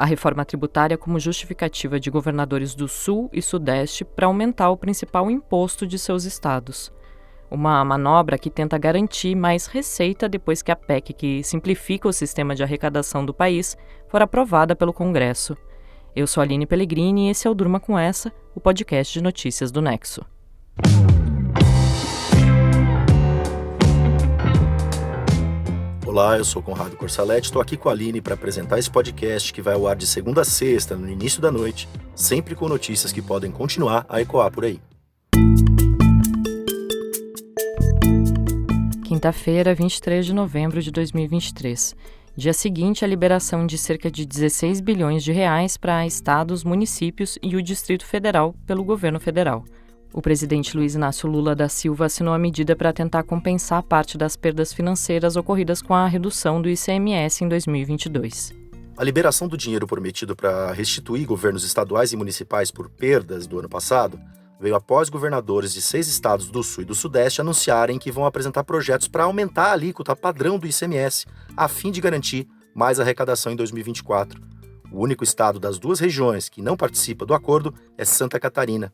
a reforma tributária como justificativa de governadores do Sul e Sudeste para aumentar o principal imposto de seus estados. Uma manobra que tenta garantir mais receita depois que a PEC, que simplifica o sistema de arrecadação do país, for aprovada pelo Congresso. Eu sou a Aline Pellegrini e esse é o Durma Com Essa, o podcast de notícias do Nexo. Olá, eu sou Conrado Corsaletti, estou aqui com a Aline para apresentar esse podcast que vai ao ar de segunda a sexta, no início da noite, sempre com notícias que podem continuar a ecoar por aí. Quinta-feira, 23 de novembro de 2023. Dia seguinte à liberação de cerca de 16 bilhões de reais para estados, municípios e o Distrito Federal pelo governo federal. O presidente Luiz Inácio Lula da Silva assinou a medida para tentar compensar parte das perdas financeiras ocorridas com a redução do ICMS em 2022. A liberação do dinheiro prometido para restituir governos estaduais e municipais por perdas do ano passado veio após governadores de 6 estados do Sul e do Sudeste anunciarem que vão apresentar projetos para aumentar a alíquota padrão do ICMS, a fim de garantir mais arrecadação em 2024. O único estado das duas regiões que não participa do acordo é Santa Catarina.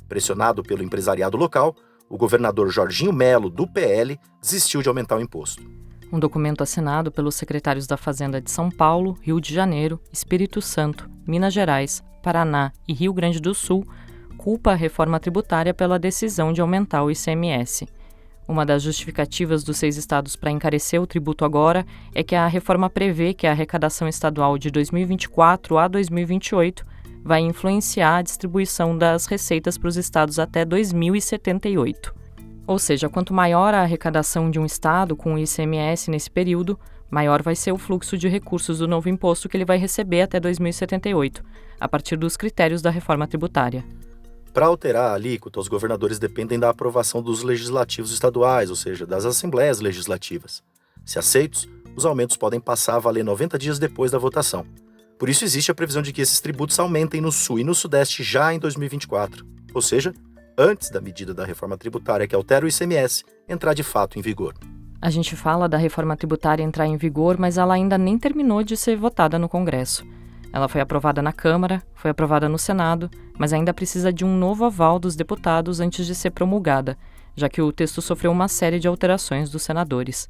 Pressionado pelo empresariado local, o governador Jorginho Melo, do PL, desistiu de aumentar o imposto. Um documento assinado pelos secretários da Fazenda de São Paulo, Rio de Janeiro, Espírito Santo, Minas Gerais, Paraná e Rio Grande do Sul culpa a reforma tributária pela decisão de aumentar o ICMS. Uma das justificativas dos 6 estados para encarecer o tributo agora é que a reforma prevê que a arrecadação estadual de 2024 a 2028 vai influenciar a distribuição das receitas para os estados até 2078. Ou seja, quanto maior a arrecadação de um estado com o ICMS nesse período, maior vai ser o fluxo de recursos do novo imposto que ele vai receber até 2078, a partir dos critérios da reforma tributária. Para alterar a alíquota, os governadores dependem da aprovação dos legislativos estaduais, ou seja, das assembleias legislativas. Se aceitos, os aumentos podem passar a valer 90 dias depois da votação. Por isso existe a previsão de que esses tributos aumentem no Sul e no Sudeste já em 2024, ou seja, antes da medida da reforma tributária que altera o ICMS entrar de fato em vigor. A gente fala da reforma tributária entrar em vigor, mas ela ainda nem terminou de ser votada no Congresso. Ela foi aprovada na Câmara, foi aprovada no Senado, mas ainda precisa de um novo aval dos deputados antes de ser promulgada, já que o texto sofreu uma série de alterações dos senadores.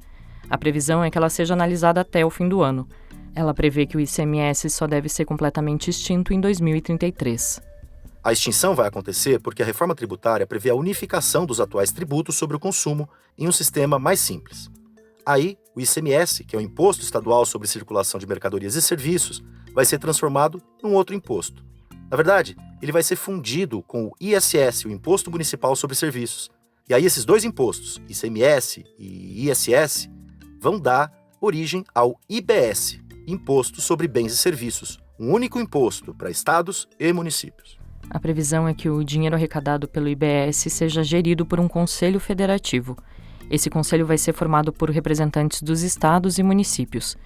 A previsão é que ela seja analisada até o fim do ano. Ela prevê que o ICMS só deve ser completamente extinto em 2033. A extinção vai acontecer porque a reforma tributária prevê a unificação dos atuais tributos sobre o consumo em um sistema mais simples. Aí, o ICMS, que é o Imposto Estadual sobre Circulação de Mercadorias e Serviços, vai ser transformado num outro imposto. Na verdade, ele vai ser fundido com o ISS, o Imposto Municipal sobre Serviços. E aí esses dois impostos, ICMS e ISS, vão dar origem ao IBS, Imposto sobre Bens e Serviços, um único imposto para estados e municípios. A previsão é que o dinheiro arrecadado pelo IBS seja gerido por um conselho federativo. Esse conselho vai ser formado por representantes dos estados e municípios.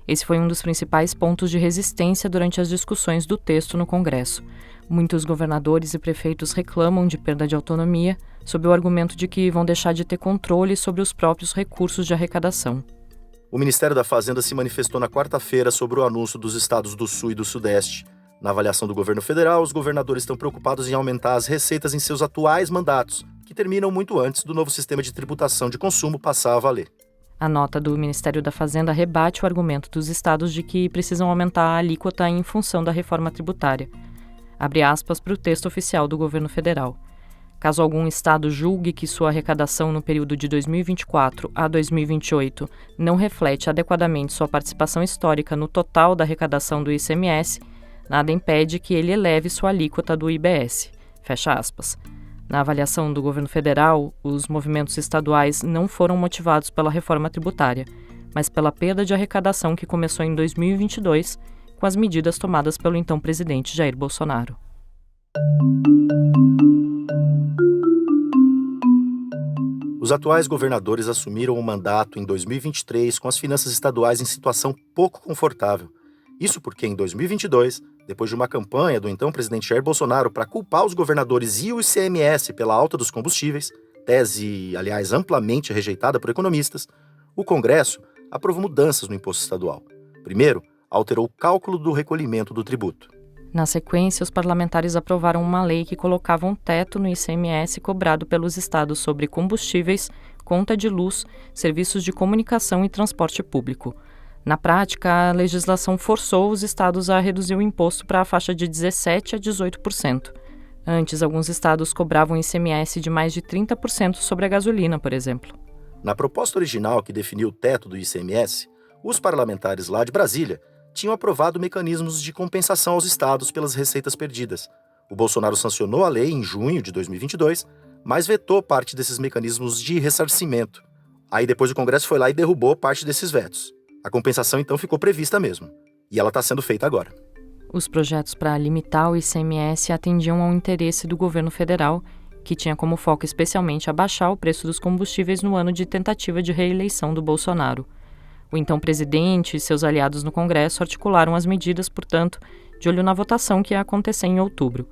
Esse foi um dos principais pontos de resistência durante as discussões do texto no Congresso. Muitos governadores e prefeitos reclamam de perda de autonomia, sob o argumento de que vão deixar de ter controle sobre os próprios recursos de arrecadação. O Ministério da Fazenda se manifestou na quarta-feira sobre o anúncio dos estados do Sul e do Sudeste. Na avaliação do governo federal, os governadores estão preocupados em aumentar as receitas em seus atuais mandatos, que terminam muito antes do novo sistema de tributação de consumo passar a valer. A nota do Ministério da Fazenda rebate o argumento dos estados de que precisam aumentar a alíquota em função da reforma tributária. Abre aspas para o texto oficial do governo federal. Caso algum estado julgue que sua arrecadação no período de 2024 a 2028 não reflete adequadamente sua participação histórica no total da arrecadação do ICMS, nada impede que ele eleve sua alíquota do IBS. Fecha aspas. Na avaliação do governo federal, os movimentos estaduais não foram motivados pela reforma tributária, mas pela perda de arrecadação que começou em 2022 com as medidas tomadas pelo então presidente Jair Bolsonaro. Os atuais governadores assumiram o mandato em 2023 com as finanças estaduais em situação pouco confortável. Isso porque, em 2022, depois de uma campanha do então presidente Jair Bolsonaro para culpar os governadores e o ICMS pela alta dos combustíveis, tese, aliás, amplamente rejeitada por economistas, o Congresso aprovou mudanças no imposto estadual. Primeiro, alterou o cálculo do recolhimento do tributo. Na sequência, os parlamentares aprovaram uma lei que colocava um teto no ICMS cobrado pelos estados sobre combustíveis, conta de luz, serviços de comunicação e transporte público. Na prática, a legislação forçou os estados a reduzir o imposto para a faixa de 17% a 18%. Antes, alguns estados cobravam ICMS de mais de 30% sobre a gasolina, por exemplo. Na proposta original que definiu o teto do ICMS, os parlamentares lá de Brasília tinham aprovado mecanismos de compensação aos estados pelas receitas perdidas. O Bolsonaro sancionou a lei em junho de 2022, mas vetou parte desses mecanismos de ressarcimento. Aí depois o Congresso foi lá e derrubou parte desses vetos. A compensação então ficou prevista mesmo, e ela está sendo feita agora. Os projetos para limitar o ICMS atendiam ao interesse do governo federal, que tinha como foco especialmente abaixar o preço dos combustíveis no ano de tentativa de reeleição do Bolsonaro. O então presidente e seus aliados no Congresso articularam as medidas, portanto, de olho na votação que ia acontecer em outubro.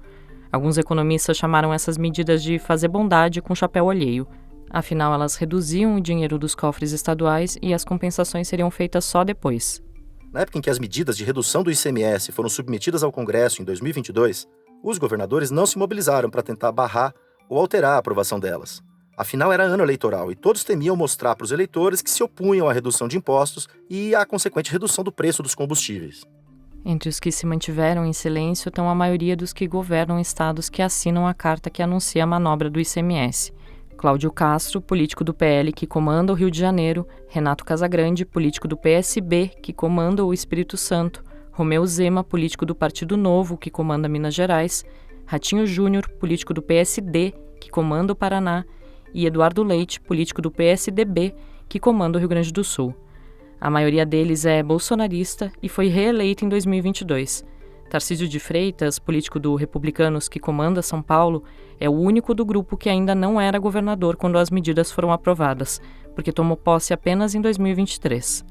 Alguns economistas chamaram essas medidas de fazer bondade com chapéu alheio. Afinal, elas reduziam o dinheiro dos cofres estaduais e as compensações seriam feitas só depois. Na época em que as medidas de redução do ICMS foram submetidas ao Congresso em 2022, os governadores não se mobilizaram para tentar barrar ou alterar a aprovação delas. Afinal, era ano eleitoral e todos temiam mostrar para os eleitores que se opunham à redução de impostos e à consequente redução do preço dos combustíveis. Entre os que se mantiveram em silêncio estão a maioria dos que governam estados que assinam a carta que anuncia a manobra do ICMS. Cláudio Castro, político do PL que comanda o Rio de Janeiro, Renato Casagrande, político do PSB, que comanda o Espírito Santo, Romeu Zema, político do Partido Novo, que comanda Minas Gerais, Ratinho Júnior, político do PSD, que comanda o Paraná, e Eduardo Leite, político do PSDB, que comanda o Rio Grande do Sul. A maioria deles é bolsonarista e foi reeleito em 2022. Tarcísio de Freitas, político do Republicanos que comanda São Paulo, é o único do grupo que ainda não era governador quando as medidas foram aprovadas, porque tomou posse apenas em 2023.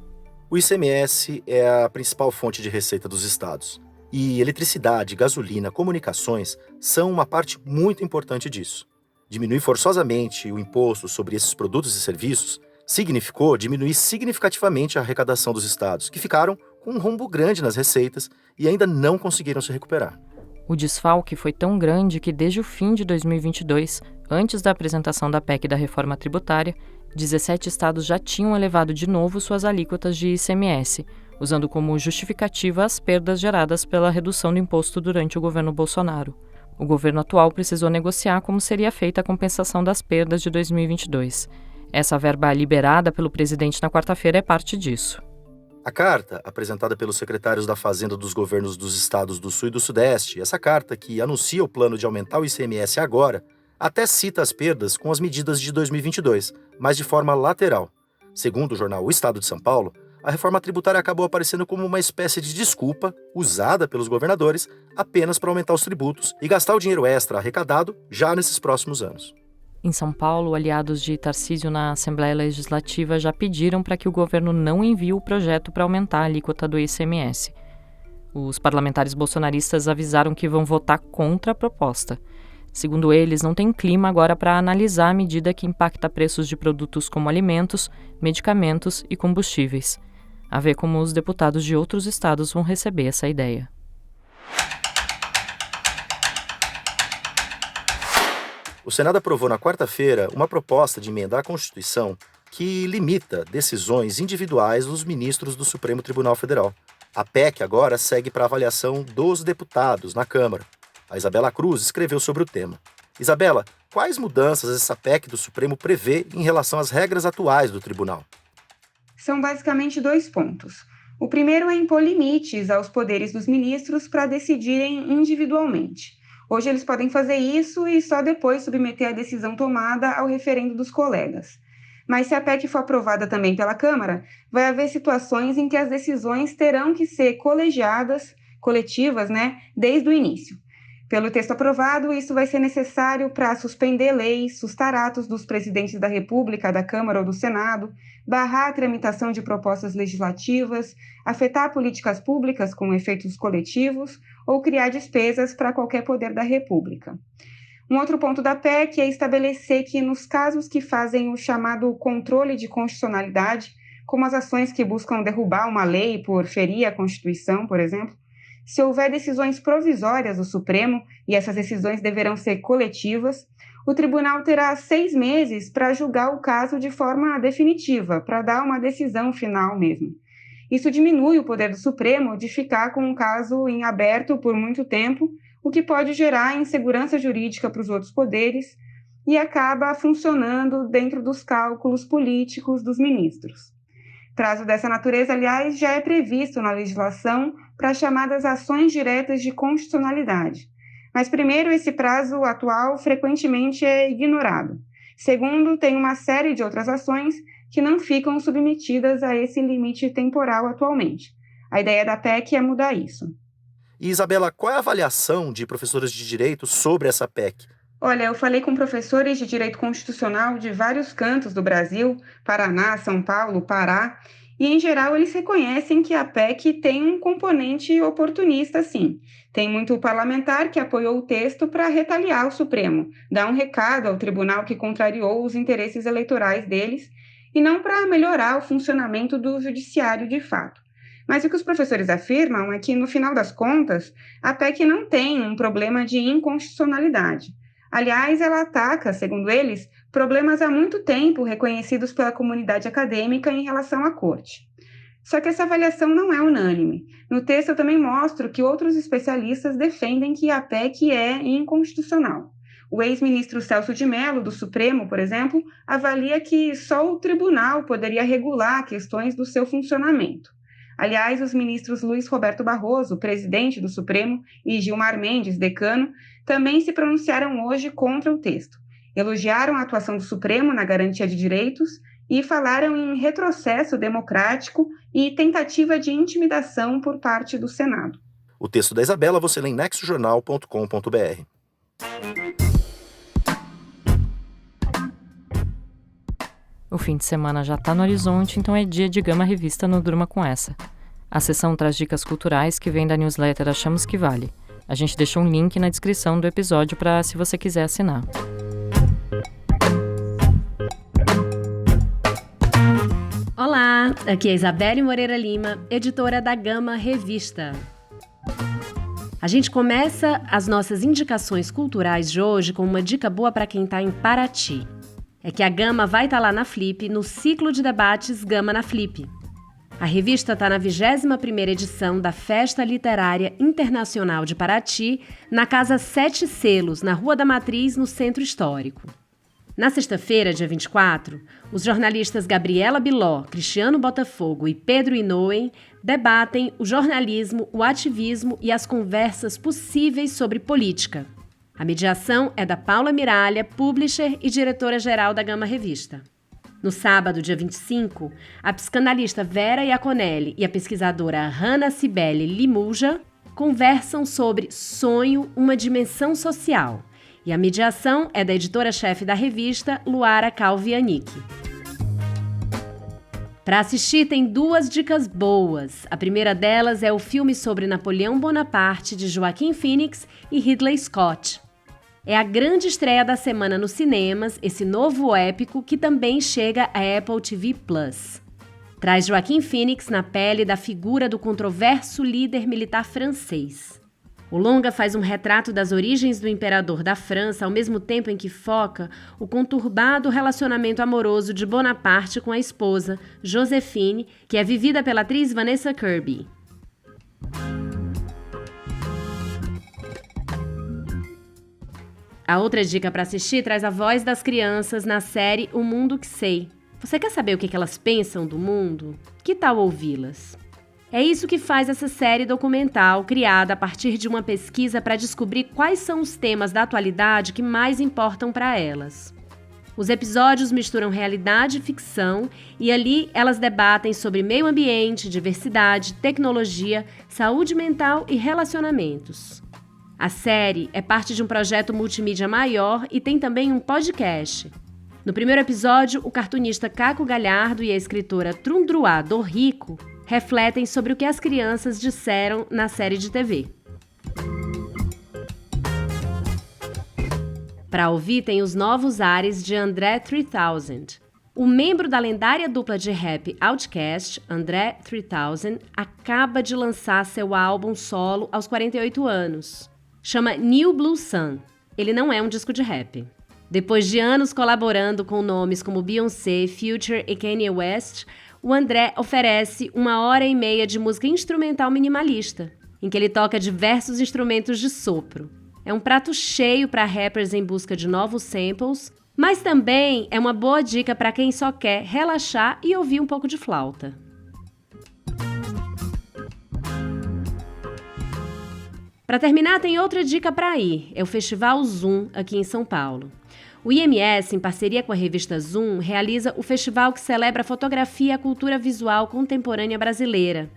O ICMS é a principal fonte de receita dos estados. E eletricidade, gasolina, comunicações são uma parte muito importante disso. Diminuir forçosamente o imposto sobre esses produtos e serviços significou diminuir significativamente a arrecadação dos estados, que ficaram com um rombo grande nas receitas e ainda não conseguiram se recuperar. O desfalque foi tão grande que desde o fim de 2022, antes da apresentação da PEC da reforma tributária, 17 estados já tinham elevado de novo suas alíquotas de ICMS, usando como justificativa as perdas geradas pela redução do imposto durante o governo Bolsonaro. O governo atual precisou negociar como seria feita a compensação das perdas de 2022. Essa verba liberada pelo presidente na quarta-feira é parte disso. A carta, apresentada pelos secretários da Fazenda dos governos dos estados do Sul e do Sudeste, essa carta que anuncia o plano de aumentar o ICMS agora, até cita as perdas com as medidas de 2022, mas de forma lateral. Segundo o jornal O Estado de São Paulo, a reforma tributária acabou aparecendo como uma espécie de desculpa usada pelos governadores apenas para aumentar os tributos e gastar o dinheiro extra arrecadado já nesses próximos anos. Em São Paulo, aliados de Tarcísio na Assembleia Legislativa já pediram para que o governo não envie o projeto para aumentar a alíquota do ICMS. Os parlamentares bolsonaristas avisaram que vão votar contra a proposta. Segundo eles, não tem clima agora para analisar a medida que impacta preços de produtos como alimentos, medicamentos e combustíveis. A ver como os deputados de outros estados vão receber essa ideia. O Senado aprovou na quarta-feira uma proposta de emenda à Constituição que limita decisões individuais dos ministros do Supremo Tribunal Federal. A PEC agora segue para avaliação dos deputados na Câmara. A Isabela Cruz escreveu sobre o tema. Isabela, quais mudanças essa PEC do Supremo prevê em relação às regras atuais do tribunal? São basicamente 2 pontos. O primeiro é impor limites aos poderes dos ministros para decidirem individualmente. Hoje eles podem fazer isso e só depois submeter a decisão tomada ao referendo dos colegas. Mas se a PEC for aprovada também pela Câmara, vai haver situações em que as decisões terão que ser coletivas, desde o início. Pelo texto aprovado, isso vai ser necessário para suspender leis, sustar atos dos presidentes da República, da Câmara ou do Senado, barrar a tramitação de propostas legislativas, afetar políticas públicas com efeitos coletivos ou criar despesas para qualquer poder da República. Um outro ponto da PEC é estabelecer que, nos casos que fazem o chamado controle de constitucionalidade, como as ações que buscam derrubar uma lei por ferir a Constituição, por exemplo, se houver decisões provisórias do Supremo, e essas decisões deverão ser coletivas, o tribunal terá 6 meses para julgar o caso de forma definitiva, para dar uma decisão final mesmo. Isso diminui o poder do Supremo de ficar com um caso em aberto por muito tempo, o que pode gerar insegurança jurídica para os outros poderes e acaba funcionando dentro dos cálculos políticos dos ministros. Prazo dessa natureza, aliás, já é previsto na legislação para as chamadas ações diretas de constitucionalidade. Mas, primeiro, esse prazo atual frequentemente é ignorado. Segundo, tem uma série de outras ações que não ficam submetidas a esse limite temporal atualmente. A ideia da PEC é mudar isso. E, Isabela, qual é a avaliação de professoras de direito sobre essa PEC? Olha, eu falei com professores de direito constitucional de vários cantos do Brasil, Paraná, São Paulo, Pará, e, em geral, eles reconhecem que a PEC tem um componente oportunista, sim. Tem muito parlamentar que apoiou o texto para retaliar o Supremo, dar um recado ao tribunal que contrariou os interesses eleitorais deles, e não para melhorar o funcionamento do judiciário de fato. Mas o que os professores afirmam é que, no final das contas, a PEC não tem um problema de inconstitucionalidade. Aliás, ela ataca, segundo eles, problemas há muito tempo reconhecidos pela comunidade acadêmica em relação à Corte. Só que essa avaliação não é unânime. No texto eu também mostro que outros especialistas defendem que a PEC é inconstitucional. O ex-ministro Celso de Mello, do Supremo, por exemplo, avalia que só o tribunal poderia regular questões do seu funcionamento. Aliás, os ministros Luiz Roberto Barroso, presidente do Supremo, e Gilmar Mendes, decano, também se pronunciaram hoje contra o texto. Elogiaram a atuação do Supremo na garantia de direitos e falaram em retrocesso democrático e tentativa de intimidação por parte do Senado. O texto da Isabela você lê em nexojornal.com.br. O fim de semana já está no horizonte, então é dia de Gama Revista no Durma Com Essa. A sessão traz dicas culturais que vem da newsletter Achamos Que Vale. A gente deixou um link na descrição do episódio para se você quiser assinar. Olá, aqui é Isabelle Moreira Lima, editora da Gama Revista. A gente começa as nossas indicações culturais de hoje com uma dica boa para quem está em Paraty. É que a Gama vai estar lá na Flip, no ciclo de debates Gama na Flip. A revista está na 21ª edição da Festa Literária Internacional de Paraty, na Casa 7 Selos, na Rua da Matriz, no Centro Histórico. Na sexta-feira, dia 24, os jornalistas Gabriela Biló, Cristiano Botafogo e Pedro Inouen debatem o jornalismo, o ativismo e as conversas possíveis sobre política. A mediação é da Paula Miralha, publisher e diretora-geral da Gama Revista. No sábado, dia 25, a psicanalista Vera Iaconelli e a pesquisadora Hanna Cibele Limulja conversam sobre Sonho, uma dimensão social. E a mediação é da editora-chefe da revista, Luara Calvianic. Para assistir, tem 2 dicas boas. A primeira delas é o filme sobre Napoleão Bonaparte, de Joaquin Phoenix e Ridley Scott. É a grande estreia da semana nos cinemas, esse novo épico que também chega à Apple TV+. Traz Joaquin Phoenix na pele da figura do controverso líder militar francês. O longa faz um retrato das origens do imperador da França, ao mesmo tempo em que foca o conturbado relacionamento amoroso de Bonaparte com a esposa, Joséphine, que é vivida pela atriz Vanessa Kirby. A outra dica para assistir traz a voz das crianças na série O Mundo Que Sei. Você quer saber o que elas pensam do mundo? Que tal ouvi-las? É isso que faz essa série documental criada a partir de uma pesquisa para descobrir quais são os temas da atualidade que mais importam para elas. Os episódios misturam realidade e ficção e ali elas debatem sobre meio ambiente, diversidade, tecnologia, saúde mental e relacionamentos. A série é parte de um projeto multimídia maior e tem também um podcast. No primeiro episódio, o cartunista Caco Galhardo e a escritora Trundruá Dorrico refletem sobre o que as crianças disseram na série de TV. Para ouvir, tem Os Novos Ares, de André 3000. O membro da lendária dupla de rap Outkast, André 3000, acaba de lançar seu álbum solo aos 48 anos. Chama New Blue Sun. Ele não é um disco de rap. Depois de anos colaborando com nomes como Beyoncé, Future e Kanye West, o André oferece 1h30 de música instrumental minimalista, em que ele toca diversos instrumentos de sopro. É um prato cheio para rappers em busca de novos samples, mas também é uma boa dica para quem só quer relaxar e ouvir um pouco de flauta. Para terminar, tem outra dica para ir, é o Festival Zoom aqui em São Paulo. O IMS, em parceria com a revista Zoom, realiza o festival que celebra a fotografia e a cultura visual contemporânea brasileira.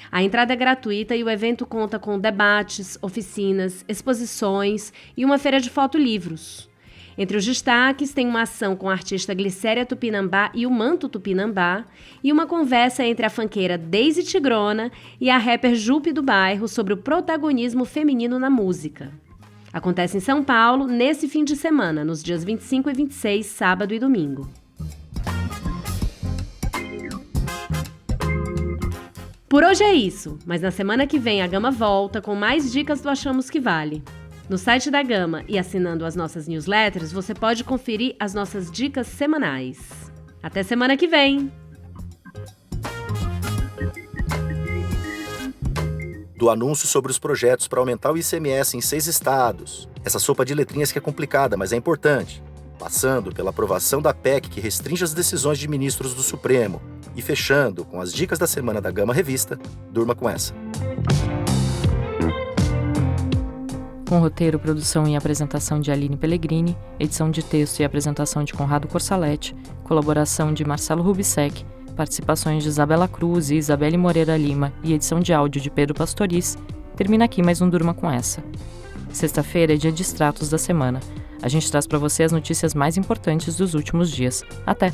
A entrada é gratuita e o evento conta com debates, oficinas, exposições e uma feira de fotolivros. Entre os destaques, tem uma ação com a artista Glicéria Tupinambá e o Manto Tupinambá e uma conversa entre a funkeira Daisy Tigrona e a rapper Jupe do Bairro sobre o protagonismo feminino na música. Acontece em São Paulo nesse fim de semana, nos dias 25 e 26, sábado e domingo. Por hoje é isso, mas na semana que vem a Gama volta com mais dicas do Achamos que Vale. No site da Gama e assinando as nossas newsletters, você pode conferir as nossas dicas semanais. Até semana que vem! Do anúncio sobre os projetos para aumentar o ICMS em 6 estados. Essa sopa de letrinhas que é complicada, mas é importante. Passando pela aprovação da PEC que restringe as decisões de ministros do Supremo. E fechando com as dicas da semana da Gama Revista, durma com essa. Com roteiro, produção e apresentação de Aline Pellegrini, edição de texto e apresentação de Conrado Corsaletti, colaboração de Marcelo Rubissec, participações de Isabela Cruz e Isabelle Moreira Lima e edição de áudio de Pedro Pastoriz, termina aqui mais um Durma com essa. Sexta-feira é dia de extratos da semana. A gente traz para você as notícias mais importantes dos últimos dias. Até!